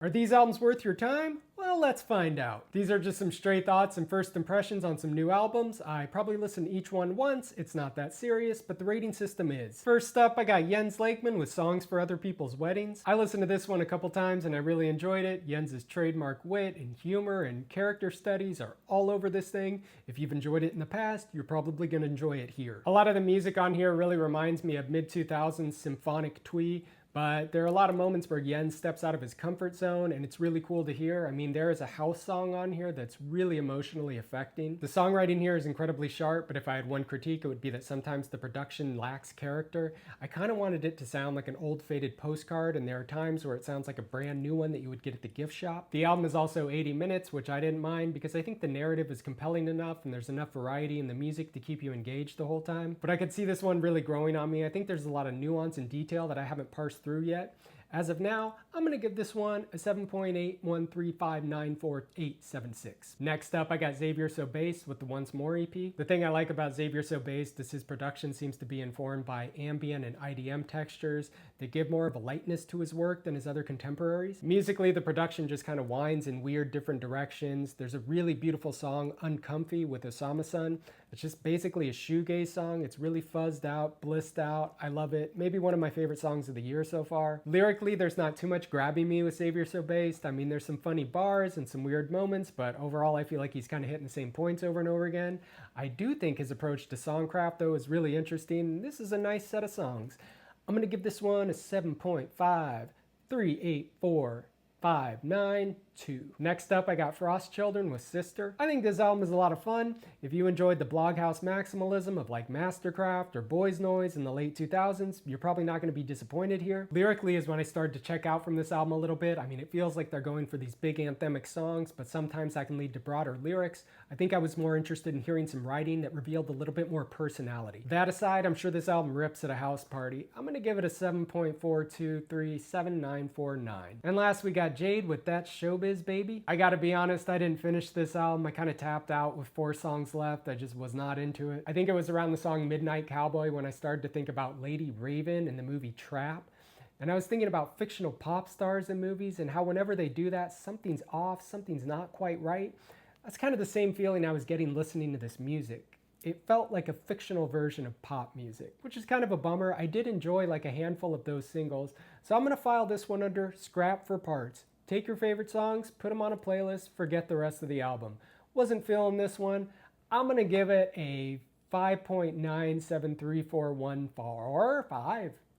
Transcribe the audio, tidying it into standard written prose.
Are these albums worth your time? Well, let's find out. These are just some stray thoughts and first impressions on some new albums. I probably listened to each one once, it's not that serious, but the rating system is. First up, I got Jens Lakeman with Songs for Other People's Weddings. I listened to this one a couple times and I really enjoyed it. Jens's trademark wit and humor and character studies are all over this thing. If you've enjoyed it in the past, you're probably going to enjoy it here. A lot of the music on here really reminds me of mid-2000s symphonic twee, but there are a lot of moments where Jens steps out of his comfort zone, and it's really cool to hear. I mean, there is a house song on here that's really emotionally affecting. The songwriting here is incredibly sharp, but if I had one critique, it would be that sometimes the production lacks character. I kind of wanted it to sound like an old faded postcard, and there are times where it sounds like a brand new one that you would get at the gift shop. The album is also 80 minutes, which I didn't mind because I think the narrative is compelling enough and there's enough variety in the music to keep you engaged the whole time. But I could see this one really growing on me. I think there's a lot of nuance and detail that I haven't parsed through yet. As of now, I'm going to give this one a 7.813594876. Next up, I got Xavier So Based with the Once More EP. The thing I like about Xavier So Based is his production seems to be informed by ambient and IDM textures that give more of a lightness to his work than his other contemporaries. Musically, the production just kind of winds in weird different directions. There's a really beautiful song, Uncomfy, with Osama Sun. It's just basically a shoegaze song. It's really fuzzed out, blissed out. I love it. Maybe one of my favorite songs of the year so far. Lyrically, there's not too much grabbing me with Xavier So Based. I mean, there's some funny bars and some weird moments, but overall I feel like he's kind of hitting the same points over and over again. I do think his approach to songcraft, though, is really interesting. This is a nice set of songs. I'm going to give this one a 7.538459. Next up, I got Frost Children with Sister. I think this album is a lot of fun. If you enjoyed the Bloghouse maximalism of like Mastercraft or Boys Noise in the late 2000s, you're probably not going to be disappointed here. Lyrically is when I started to check out from this album a little bit. I mean, it feels like they're going for these big anthemic songs, but sometimes that can lead to broader lyrics. I think I was more interested in hearing some writing that revealed a little bit more personality. That aside, I'm sure this album rips at a house party. I'm going to give it a 7.42379949. And last, we got Jade with That Showbiz Baby. I gotta be honest, I didn't finish this album. I kind of tapped out with 4 songs left. I just was not into it. I think it was around the song Midnight Cowboy when I started to think about Lady Raven in the movie Trap. And I was thinking about fictional pop stars in movies and how whenever they do that, something's off, something's not quite right. That's kind of the same feeling I was getting listening to this music. It felt like a fictional version of pop music, which is kind of a bummer. I did enjoy like a handful of those singles, so I'm gonna file this one under scrap for parts. Take your favorite songs, put them on a playlist, forget the rest of the album. Wasn't feeling this one. I'm gonna give it a 5.9734145.